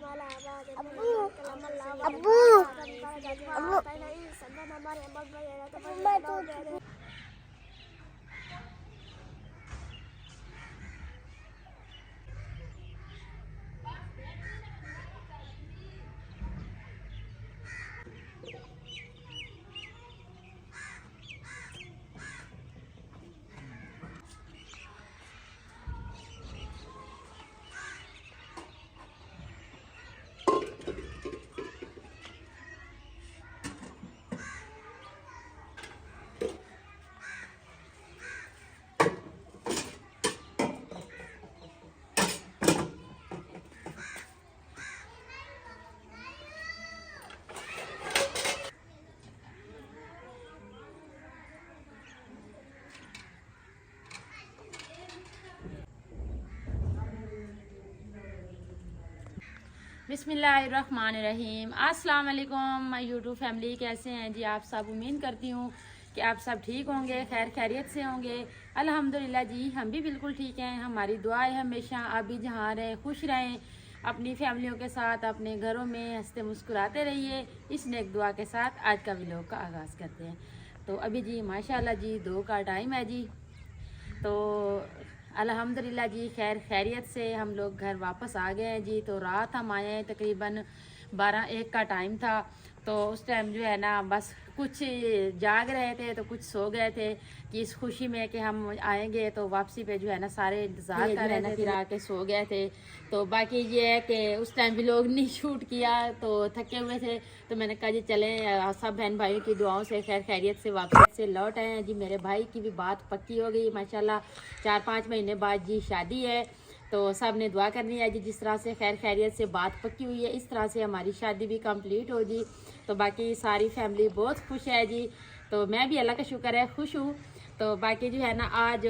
अब्बू बिस्मिल्लाहिर्रहमानिर्रहीम। अस्सलाम वालेकुम माय यूट्यूब फैमिली, कैसे हैं जी आप सब। उम्मीद करती हूँ कि आप सब ठीक होंगे, खैर खैरियत से होंगे। अल्हम्दुलिल्लाह जी हम भी बिल्कुल ठीक हैं। हमारी दुआ है हमेशा आप भी जहाँ रहें खुश रहें, अपनी फैमिलियों के साथ अपने घरों में हंसते मुस्कुराते रहिए। इस नेक दुआ के साथ आज का व्लॉग का आगाज़ करते हैं। तो अभी जी माशाल्लाह जी 2 का टाइम है जी। तो अल्हम्दुलिल्लाह जी खैर खैरियत से हम लोग घर वापस आ गए हैं जी। तो रात हम आए हैं तकरीबन 12-1 का टाइम था। तो उस टाइम जो है ना बस कुछ जाग रहे थे तो कुछ सो गए थे कि इस खुशी में कि हम आएंगे। तो वापसी पे जो है ना सारे इंतज़ार कर रहे थे, फिर आके सो गए थे। तो बाकी ये है कि उस टाइम भी लोग नहीं शूट किया तो थके हुए थे। तो मैंने कहा जी चलें सब बहन भाइयों की दुआओं से खैर खैरियत से वापस से लौट आए हैं जी। मेरे भाई की भी बात पक्की हो गई माशाल्लाह। 4-5 महीने बाद जी शादी है। तो सब ने दुआ करनी है जी, जिस तरह से खैर खैरियत से बात पक्की हुई है इस तरह से हमारी शादी भी कंप्लीट हो जी। तो बाकी सारी फैमिली बहुत खुश है जी। तो मैं भी अल्लाह का शुक्र है खुश हूँ। तो बाकी जो है ना आज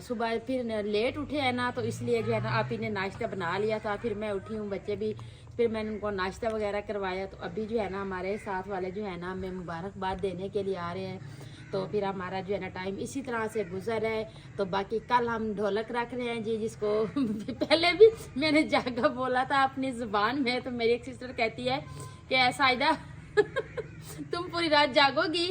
सुबह फिर लेट उठे हैं ना, तो इसलिए जो है ना आप ही ने नाश्ता बना लिया था। फिर मैं उठी हूँ, बच्चे भी, फिर मैंने उनको नाश्ता वगैरह करवाया। तो अभी जो है ना हमारे साथ वाले जो है ना हमें मुबारकबाद देने के लिए आ रहे हैं। तो फिर हमारा जो है ना टाइम इसी तरह से गुजर है। तो बाकी कल हम ढोलक रख रहे हैं जी, जिसको पहले भी मैंने जागा बोला था अपनी जुबान में। तो मेरी एक सिस्टर कहती है कि साइदा तुम पूरी रात जागोगी।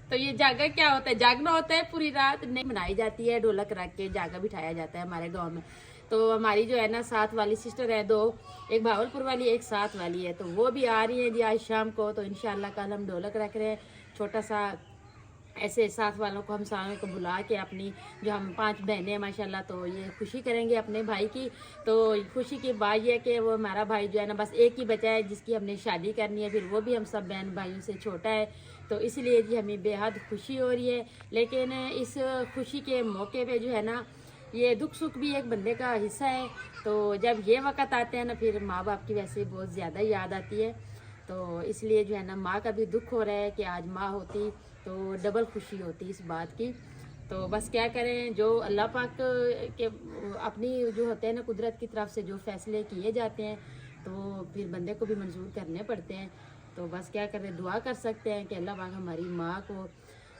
तो ये जागा क्या होता है? जागना होता है पूरी रात नहीं मनाई जाती है, ढोलक रख के जागा बिठाया जाता है हमारे गांव में। तो हमारी जो है ना साथ वाली सिस्टर है 2, एक भावलपुर वाली एक साथ वाली है। तो वो भी आ रही है जी आज शाम को। तो इंशाल्लाह कल हम ढोलक रख रहे हैं छोटा सा। ऐसे साथ वालों को हम सारों को बुला के अपनी जो हम 5 बहनें हैं माशाल्लाह, तो ये खुशी करेंगे अपने भाई की। तो खुशी की बात यह है कि वो हमारा भाई जो है ना बस एक ही बचा है जिसकी हमने शादी करनी है। फिर वो भी हम सब बहन भाइयों से छोटा है। तो इसलिए जी हमें बेहद खुशी हो रही है। लेकिन इस खुशी के मौके पे जो है ना ये दुख सुख भी एक बंदे का हिस्सा है। तो जब ये वक़्त आते हैं ना फिर माँ बाप की वैसे बहुत ज़्यादा याद आती है। तो इसलिए जो है ना माँ का भी दुख हो रहा है कि आज माँ होती तो डबल खुशी होती इस बात की। तो बस क्या करें, जो अल्लाह पाक के अपनी जो होते हैं ना कुदरत की तरफ से जो फैसले किए जाते हैं तो फिर बंदे को भी मंजूर करने पड़ते हैं। तो बस क्या करें, दुआ कर सकते हैं कि अल्लाह पाक हमारी माँ को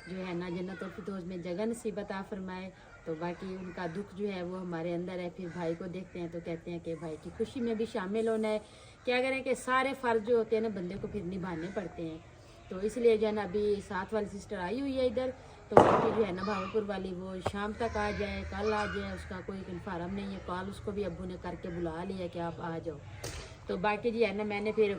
जो है ना जन्नतुल फिरदौस में जगह नसीब अता फरमाए। तो बाकी उनका दुख जो है वो हमारे अंदर है। फिर भाई को देखते हैं तो कहते हैं कि भाई की खुशी में भी शामिल होना है। क्या करें कि सारे फ़र्ज जो होते हैं ना बंदे को फिर निभाने पड़ते हैं। तो इसलिए जो है ना अभी साथ वाली सिस्टर आई हुई है इधर। तो बाकी जो है ना भावलपुर वाली वो शाम तक आ जाए, कल आ जाए, उसका कोई कन्फर्म नहीं है। कॉल उसको भी अब्बू ने करके बुला लिया कि आप आ जाओ। तो बाकी जी है ना मैंने फिर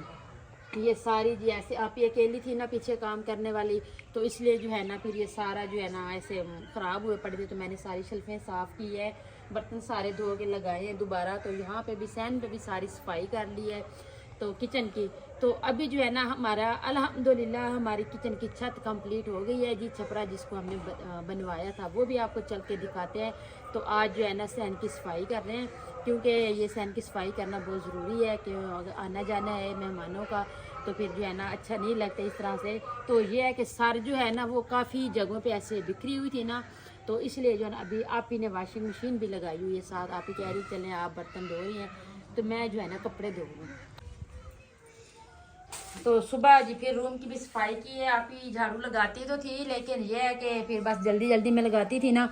ये सारी जी ऐसे आप ही अकेली थी ना पीछे काम करने वाली, तो इसलिए जो है ना फिर ये सारा जो है ना ऐसे ख़राब हुए पड़े थे। तो मैंने सारी शेल्फें साफ़ की है, बर्तन सारे धो के लगाए हैं दोबारा। तो यहाँ पे भी सैन पे भी सारी सफाई कर ली है तो किचन की। तो अभी जो है ना हमारा अल्हम्दुलिल्लाह हमारी किचन की छत कंप्लीट हो गई है जी। छपरा जिसको हमने बनवाया था वो भी आपको चल के दिखाते हैं। तो आज जो है ना सैन की सफाई कर रहे हैं, क्योंकि ये सैन की सफाई करना बहुत ज़रूरी है कि आना जाना है मेहमानों का। तो फिर जो है ना अच्छा नहीं लगता इस तरह से। तो ये है कि सर जो है ना वो काफ़ी जगहों पे ऐसे बिखरी हुई थी ना, तो इसलिए जो है ना अभी आप ही ने वॉशिंग मशीन भी लगाई हुई है साथ। आप ही कह रही चलें आप बर्तन धो रही हैं तो मैं जो है ना कपड़े धोऊँ। तो सुबह जी फिर रूम की भी सफाई की है। आप ही झाड़ू लगाती तो थी, लेकिन यह है कि फिर बस जल्दी जल्दी में लगाती थी ना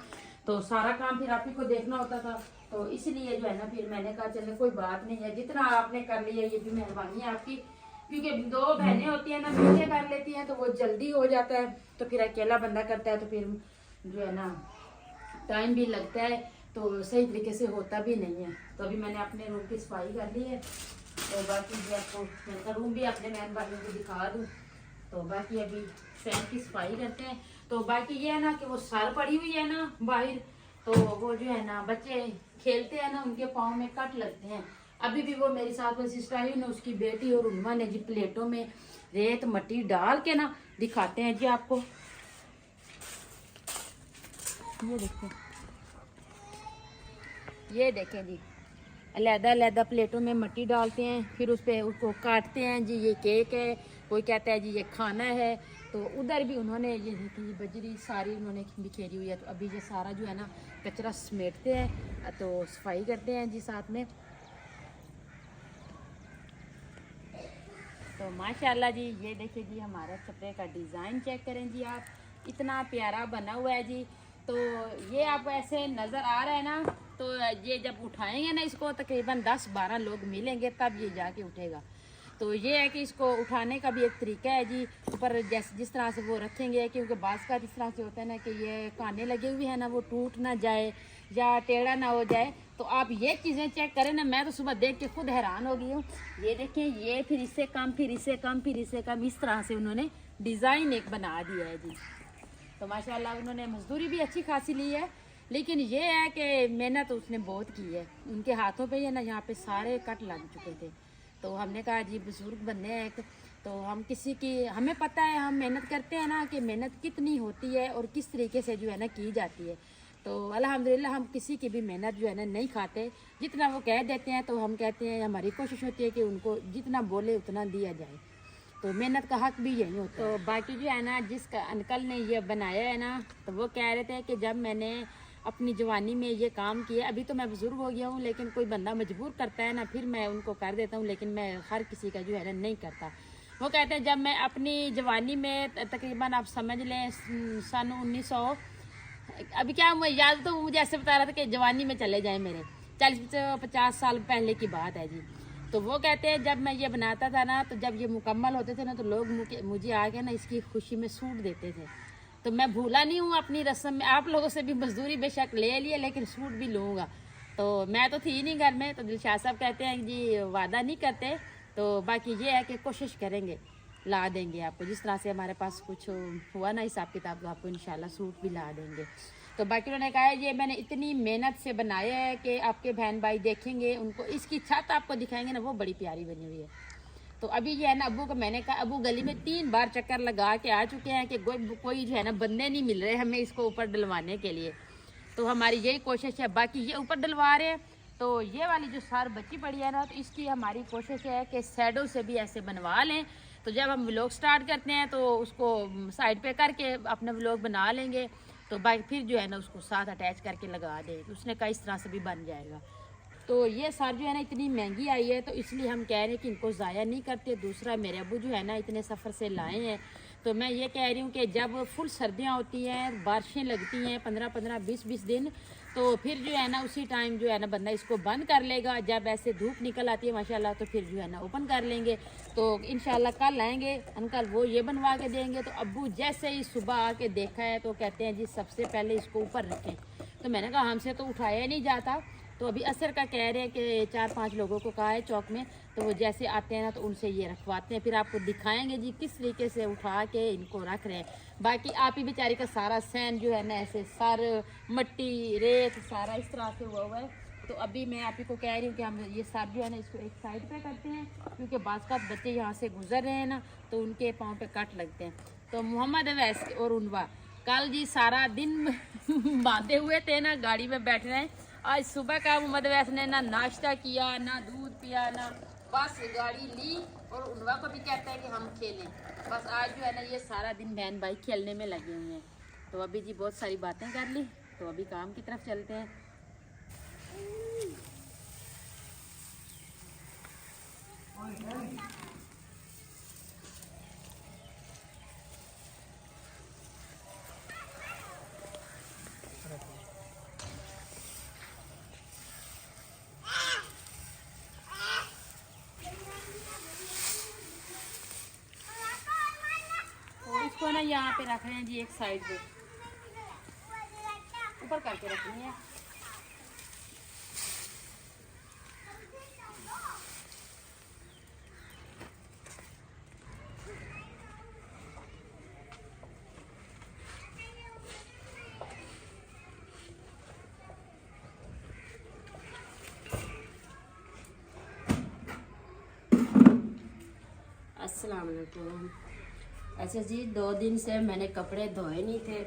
तो सारा काम फिर आप ही को देखना होता था। तो इसलिए जो है ना फिर मैंने कहा चले कोई बात नहीं है, जितना आपने कर लिया ये भी मेहरबानी है आपकी, क्योंकि दो बहनें होती हैं ना मिलके कर लेती हैं तो वो जल्दी हो जाता है, तो फिर अकेला बंदा करता है तो फिर जो है ना टाइम भी लगता है, तो सही तरीके से होता भी नहीं है। तो अभी मैंने अपने रूम की सफाई कर ली है, तो बाकी जो आपको मैंने रूम भी अपने बहन भाइयों को दिखा दूँ। तो बाकी अभी फैन की सफाई करते हैं। तो बाकी ये है ना कि वो साल पड़ी हुई है ना बाहर, तो वो जो है ना बच्चे खेलते हैं ना उनके पाँव में कट लगते हैं। अभी भी वो मेरी साथ में सिस्टर आई ना, उसकी बेटी और उन्मा ने जी प्लेटों में रेत मट्टी डाल के ना दिखाते हैं जी आपको, ये देखो, ये देखें जी, अलग-अलग प्लेटों में मिट्टी डालते हैं, फिर उस पर उसको काटते हैं जी, ये केक है, कोई कहता है जी ये खाना है। तो उधर भी उन्होंने ये देखी बजरी सारी उन्होंने बिखेरी हुई है, तो अभी ये सारा जो है ना कचरा समेटते हैं, तो सफाई करते हैं जी साथ में। तो माशाल्लाह जी ये देखिए जी हमारा छपरे का डिज़ाइन चेक करें जी आप, इतना प्यारा बना हुआ है जी। तो ये आपको ऐसे नज़र आ रहा है ना, तो ये जब उठाएंगे ना इसको तकरीबन 10-12 लोग मिलेंगे तब ये जाके उठेगा। तो ये है कि इसको उठाने का भी एक तरीका है जी, ऊपर जिस तरह से वो रखेंगे, क्योंकि बाज़ का इस तरह से होता है ना कि ये काने लगे हुए हैं ना, वो टूट ना जाए या टेढ़ा ना हो जाए। तो आप ये चीज़ें चेक करें ना, मैं तो सुबह देख के खुद हैरान हो गई हूँ। ये देखें, ये फिर इससे कम, फिर इससे कम, फिर इससे कम, इस तरह से उन्होंने डिज़ाइन एक बना दिया है जी। तो माशाल्लाह उन्होंने मजदूरी भी अच्छी खासी ली है, लेकिन ये है कि मेहनत उसने बहुत की है। उनके हाथों पे ही है ना यहाँ पे सारे कट लग चुके थे। तो हमने कहा जी बुजुर्ग बनने हैं एक, तो हम किसी की, हमें पता है हम मेहनत करते हैं ना कि मेहनत कितनी होती है और किस तरीके से जो है ना की जाती है। तो अल्हम्दुलिल्लाह हम किसी की भी मेहनत जो है ना नहीं खाते, जितना वो कह देते हैं तो हम कहते हैं, हमारी कोशिश होती है कि उनको जितना बोले उतना दिया जाए। तो मेहनत का हक भी यही होता है। तो बाकी जो है ना जिस अंकल ने ये बनाया है ना, तो वो कह रहे थे कि जब मैंने अपनी जवानी में ये काम किया, अभी तो मैं बुज़ुर्ग हो गया हूँ, लेकिन कोई बंदा मजबूर करता है ना फिर मैं उनको कर देता हूँ, लेकिन मैं हर किसी का जो है ना नहीं करता। वो कहते हैं जब मैं अपनी जवानी में तकरीबन आप समझ लें सन 1900, अभी क्या हुआ याद, तो मुझे ऐसे बता रहा था कि जवानी में चले जाए मेरे 40-50 साल पहले की बात है जी। तो वो कहते हैं जब मैं ये बनाता था ना, तो जब ये मुकम्मल होते थे ना, तो लोग मुझे आके ना इसकी खुशी में सूट देते थे। तो मैं भूला नहीं हूँ अपनी रस्म में, आप लोगों से भी मजदूरी बेशक ले लिया लेकिन सूट भी लूँगा। तो मैं तो थी नहीं घर में, तो दिलशाद साहब कहते हैं जी वादा नहीं करते, तो बाकी ये है कि कोशिश करेंगे, ला देंगे आपको, जिस तरह से हमारे पास कुछ हुआ ना हिसाब किताब, तो आपको इंशाल्लाह सूट भी ला देंगे। तो बाकी उन्होंने कहा है ये मैंने इतनी मेहनत से बनाया है कि आपके बहन भाई देखेंगे, उनको इसकी छत आपको दिखाएंगे ना, वो बड़ी प्यारी बनी हुई है। तो अभी ये है ना अबू को मैंने कहा, अबू गली में 3 बार चक्कर लगा के आ चुके हैं कि कोई जो है ना बंदे नहीं मिल रहे हमें इसको ऊपर डलवाने के लिए। तो हमारी यही कोशिश है, बाकी ये ऊपर डलवा रहे हैं। तो ये वाली जो सार बची पड़ी है ना, तो इसकी हमारी कोशिश है कि सैडो से भी ऐसे बनवा लें। तो जब हम व्लॉग स्टार्ट करते हैं तो उसको साइड पे करके अपना व्लॉग बना लेंगे, तो बाइक फिर जो है ना उसको साथ अटैच करके लगा दें, तो उसने कहा इस तरह से भी बन जाएगा। तो ये सार जो है ना इतनी महंगी आई है, तो इसलिए हम कह रहे हैं कि इनको ज़ाया नहीं करते। दूसरा मेरे अबू जो है ना इतने सफ़र से लाए हैं, तो मैं ये कह रही हूँ कि जब फुल सर्दियाँ होती हैं, बारिशें लगती हैं 15-15 20-20 दिन, तो फिर जो है ना उसी टाइम जो है ना बंदा इसको बंद कर लेगा। जब ऐसे धूप निकल आती है माशाल्लाह, तो फिर जो है ना ओपन कर लेंगे। तो इंशाल्लाह कल आएंगे अंकल, वो ये बनवा के देंगे। तो अब्बू जैसे ही सुबह आके देखा है तो कहते हैं जी सबसे पहले इसको ऊपर रखें। तो मैंने कहा हमसे तो उठाया नहीं जाता। तो अभी असर का कह रहे हैं कि 4-5 लोगों को कहा है चौक में, तो वो जैसे आते हैं ना तो उनसे ये रखवाते हैं, फिर आपको दिखाएंगे जी किस तरीके से उठा के इनको रख रहे हैं। बाकी आप ही बेचारी का सारा सैन जो है ना ऐसे सर मट्टी रेत सारा इस तरह से हुआ है। तो अभी मैं आप ही को कह रही हूँ कि हम ये सब जो है ना इसको एक साइड पे करते हैं, क्योंकि बाज़ का बच्चे यहाँ से गुजर रहे हैं ना, तो उनके पाँव पे कट लगते हैं। तो मोहम्मद अवैस और उनवा कल जी सारा दिन बांधे हुए थे ना, गाड़ी में बैठ रहे हैं। आज सुबह का मोहम्मद अवैस ने ना नाश्ता किया, ना दूध पिया, ना बस गाड़ी ली, और उनवा को भी कहता है कि हम खेलें। बस आज जो है ना ये सारा दिन बहन भाई खेलने में लगे हुए हैं। तो अभी जी बहुत सारी बातें कर ली, तो अभी काम की तरफ चलते हैं। यहाँ पे रख रहे हैं जी, एक साइड पे ऊपर करके रखनी है। अस्सलाम वालेकुम। अच्छा जी, 2 दिन से मैंने कपड़े धोए नहीं थे,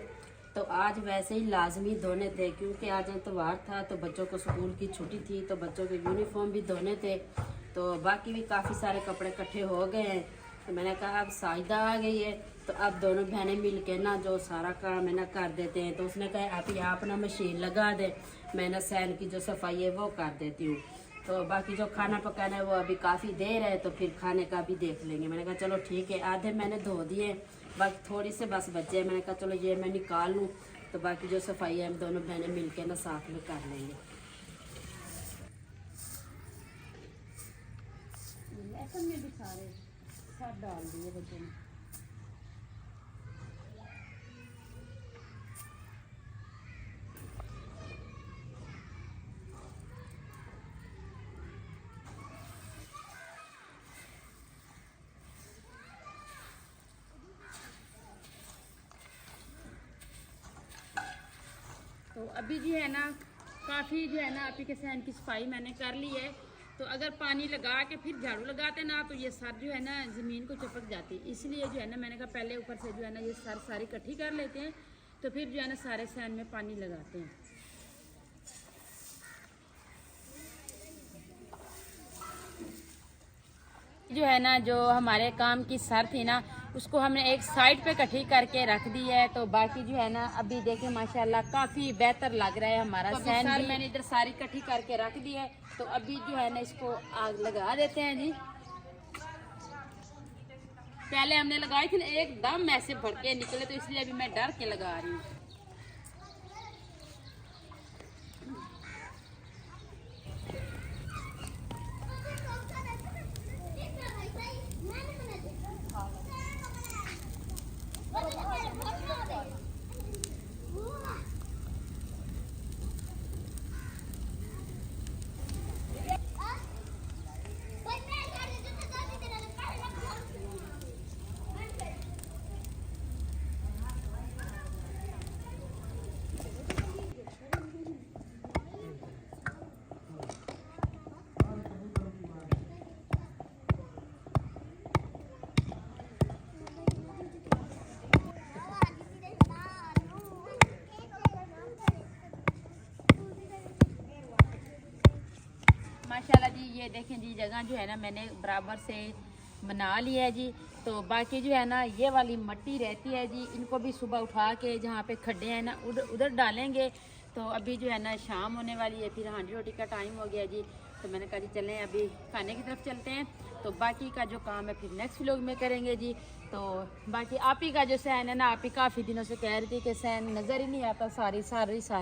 तो आज वैसे ही लाजमी धोने थे क्योंकि आज इतवार था, तो बच्चों को स्कूल की छुट्टी थी, तो बच्चों के यूनिफॉर्म भी धोने थे, तो बाकी भी काफ़ी सारे कपड़े इकट्ठे हो गए हैं। तो मैंने कहा अब साजिदा आ गई है, तो अब दोनों बहनें मिल के ना जो सारा काम है ना कर देते हैं। तो उसने कहा आप ना मशीन लगा दे, मैं ना सैन की जो सफाई है वो कर देती हूँ। तो बाकी जो खाना पकाना है वो अभी काफ़ी देर है, तो फिर खाने का भी देख लेंगे। मैंने कहा चलो ठीक है, आधे मैंने धो दिए, बाकी थोड़ी से बस बचे। मैंने कहा चलो ये मैं निकाल लूँ, तो बाकी जो सफाई है हम दोनों बहनें मिलके ना साथ में कर लेंगे। लहसुन में भी सारे सब डाल दिए बच्चों ने। तो अभी जो है ना काफ़ी जो है ना अभी के सहन की सफाई मैंने कर ली है। तो अगर पानी लगा के फिर झाड़ू लगाते ना तो ये सर जो है ना ज़मीन को चिपक जाती, इसलिए जो है ना मैंने कहा पहले ऊपर से जो है ना ये सर सारी इकट्ठी कर लेते हैं, तो फिर जो है ना सारे सहन में पानी लगाते हैं। जो है ना जो हमारे काम की सर थी ना उसको हमने एक साइड पे इकट्ठी करके रख दी है। तो बाकी जो है ना अभी देखें माशाल्लाह काफ़ी बेहतर लग रहा है हमारा तो सैन भी। मैंने इधर सारी इकट्ठी करके रख दी है, तो अभी जो है ना इसको आग लगा देते हैं जी। पहले हमने लगाई थी ना एकदम ऐसे भड़के निकले, तो इसलिए अभी मैं डर के लगा रही हूँ। माशाल्लाह जी ये देखें जी जगह जो है ना मैंने बराबर से बना लिया है जी। तो बाकी जो है ना ये वाली मट्टी रहती है जी, इनको भी सुबह उठा के जहाँ पे खड्डे हैं ना उधर डालेंगे। तो अभी जो है ना शाम होने वाली है, फिर हांडी रोटी का टाइम हो गया जी। तो मैंने कहा जी चलें अभी खाने की तरफ चलते हैं, तो बाकी का जो काम है फिर नेक्स्ट व्लॉग में करेंगे जी। तो बाकी आप ही का जो सैन है ना, आप ही काफ़ी दिनों से कह रही थी कि सैन नज़र ही नहीं आता, सारी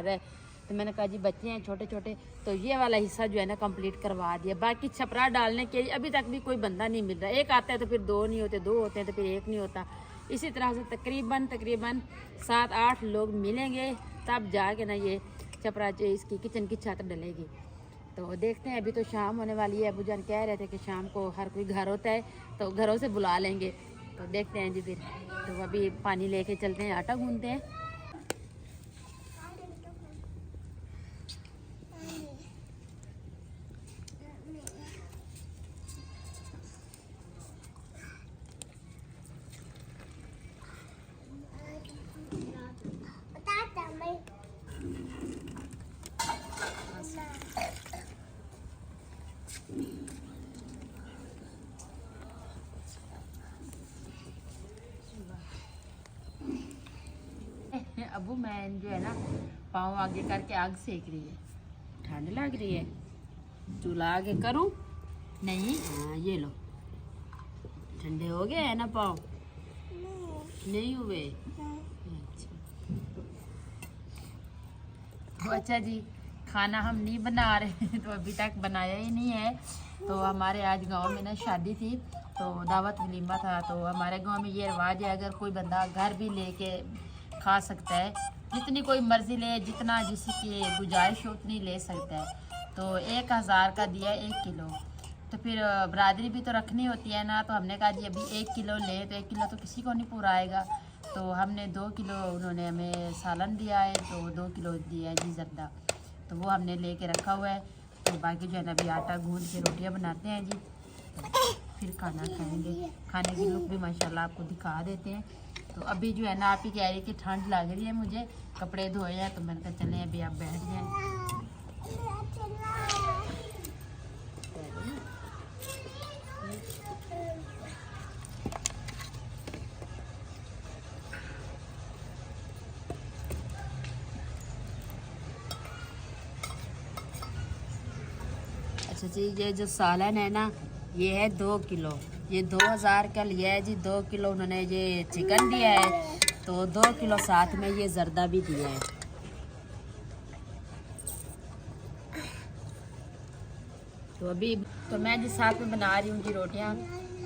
है। तो मैंने कहा जी बच्चे हैं छोटे छोटे, तो ये वाला हिस्सा जो है ना कंप्लीट करवा दिया। बाकी छपरा डालने के लिए अभी तक भी कोई बंदा नहीं मिल रहा, एक आता है तो फिर 2 नहीं होते, 2 होते हैं तो फिर 1 नहीं होता। इसी तरह से तकरीबन 7-8 लोग मिलेंगे, तब जाके ना ये छपरा जो इसकी किचन की छत डलेगी। तो देखते हैं, अभी तो शाम होने वाली है। अबू जान कह रहे थे कि शाम को हर कोई घर होता है तो घरों से बुला लेंगे, तो देखते हैं जी फिर। तो अभी पानी लेके चलते हैं, आटा गूंथते हैं। अबू मैं जो है ना पाँव आगे करके आग सेक रही है, ठंड लग रही है। चूल्हा आगे करूं? नहीं, हाँ ये लो, ठंडे हो गए है ना पाँव? नहीं हुए? अच्छा जी, खाना हम नहीं बना रहे तो अभी तक बनाया ही नहीं है। तो हमारे आज गांव में ना शादी थी, तो दावत वलीमा था। तो हमारे गांव में ये रिवाज है, अगर कोई बंदा घर भी लेके खा सकता है, जितनी कोई मर्ज़ी ले, जितना जिसकी गुजारिश हो उतनी ले सकता है। तो 1000 का दिया 1 किलो। तो फिर बरादरी भी तो रखनी होती है ना, तो हमने कहा जी अभी 1 किलो ले, तो 1 किलो तो किसी को नहीं पूरा आएगा। तो हमने 2 किलो, उन्होंने हमें सालन दिया है, तो 2 किलो दिया है जी जर्दा, तो वो हमने लेके रखा हुआ है। तो बाकी जो है ना अभी आटा गूंद के रोटियां बनाते हैं जी, तो फिर खाना खाएंगे। खाने की लुक भी माशाल्लाह आपको दिखा देते हैं। तो अभी जो है ना आप ही कह रही कि ठंड लग रही है, मुझे कपड़े धोए हैं, तो मैंने कहा चलें अभी आप बैठ जाएँ। अच्छा जी, ये जो सालन है ना, ये है 2 किलो। ये 2000 का लिया है जी। 2 किलो उन्होंने ये चिकन दिया है, तो 2 किलो साथ में ये जर्दा भी दिया है। तो अभी तो मैं जिस साथ में बना रही हूँ जी रोटियाँ,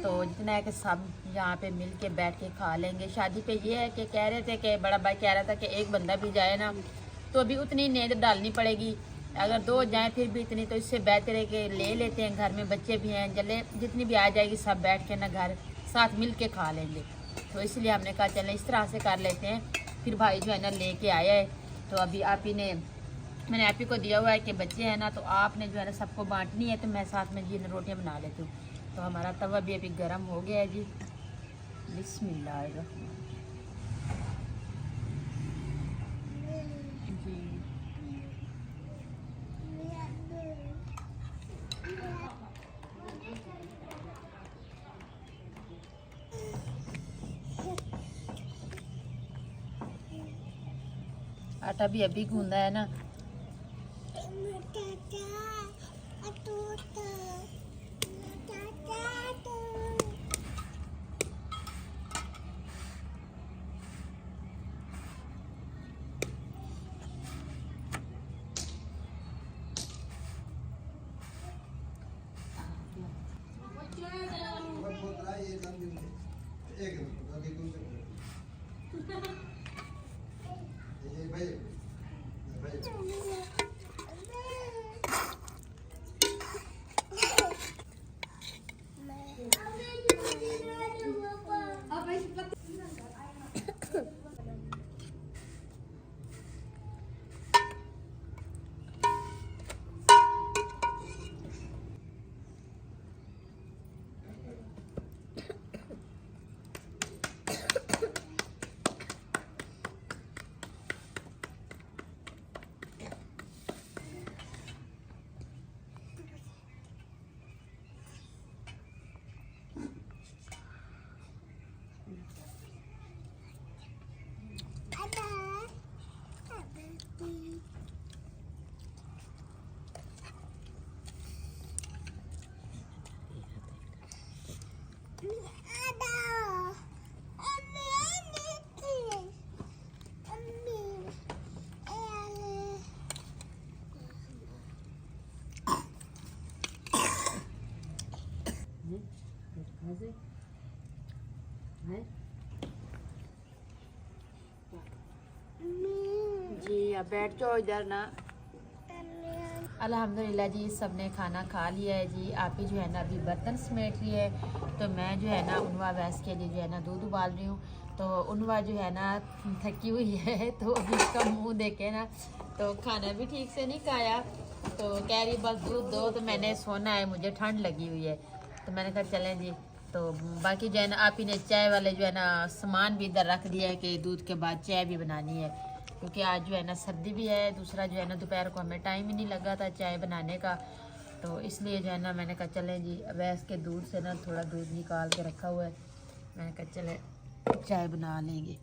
तो जितना है कि सब यहाँ पे मिल के बैठ के खा लेंगे। शादी पे ये है कि कह रहे थे कि बड़ा भाई कह रहा था कि एक बंदा भी जाए ना, तो अभी उतनी नींद डालनी पड़ेगी। अगर 2 जाएं फिर भी इतनी, तो इससे बेहतर है कि ले लेते हैं। घर में बच्चे भी हैं, जले जितनी भी आ जाएगी सब बैठ के ना घर साथ मिल के खा लेंगे। तो इसलिए हमने कहा चलें इस तरह से कर लेते हैं। फिर भाई जो है ना लेके आया है, तो अभी आप ही ने, मैंने आप ही को दिया हुआ है कि बच्चे हैं ना, तो आपने जो है ना सबको बांटनी है, तो मैं साथ में जी रोटियां बना लेती हूँ। तो हमारा तवा भी अभी गर्म हो गया है जी। बिस्मिल्लाह जी। आटा भी अभी गूंदा है ना। जी अब बैठ जाओ इधर ना। अल्हम्दुलिल्लाह जी सब ने खाना खा लिया है जी। आप ही जो है ना अभी बर्तन समेट लिए है, तो मैं जो है ना उनवा वैस के लिए जो है ना दूध उबाल रही हूँ। तो उनवा जो है ना थकी हुई है, तो अभी इसका मुंह देखे ना तो खाना भी ठीक से नहीं खाया, तो कह रही बस दूध दो, तो मैंने सोना है, मुझे ठंड लगी हुई है। तो मैंने कहा चलें जी। तो बाकी जो है ना आप ही ने चाय वाले जो है ना सामान भी इधर रख दिया है कि दूध के बाद चाय भी बनानी है, क्योंकि आज जो है ना सर्दी भी है। दूसरा जो है ना दोपहर को हमें टाइम ही नहीं लगा था चाय बनाने का, तो इसलिए जो है ना मैंने कहा चलें जी। वैसे के दूध से ना थोड़ा दूध निकाल के रखा हुआ है, मैंने कहा चले चाय बना लेंगे।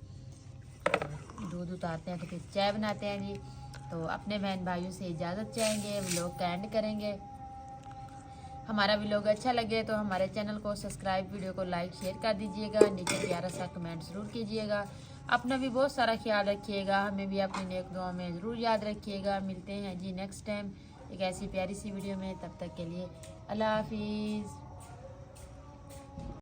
दूध उतारते हैं तो फिर चाय बनाते हैं जी। तो अपने बहन भाइयों से इजाज़त चाहेंगे, व्लॉग का एंड करेंगे। हमारा व्लॉग अच्छा लगे तो हमारे चैनल को सब्सक्राइब, वीडियो को लाइक शेयर कर दीजिएगा, नीचे प्यारा सा कमेंट ज़रूर कीजिएगा। अपना भी बहुत सारा ख्याल रखिएगा, हमें भी अपनी नेक दुआ में ज़रूर याद रखिएगा। मिलते हैं जी नेक्स्ट टाइम। एक ऐसी प्यारी सी वीडियो में। तब तक के लिए अल्लाह हाफिज़।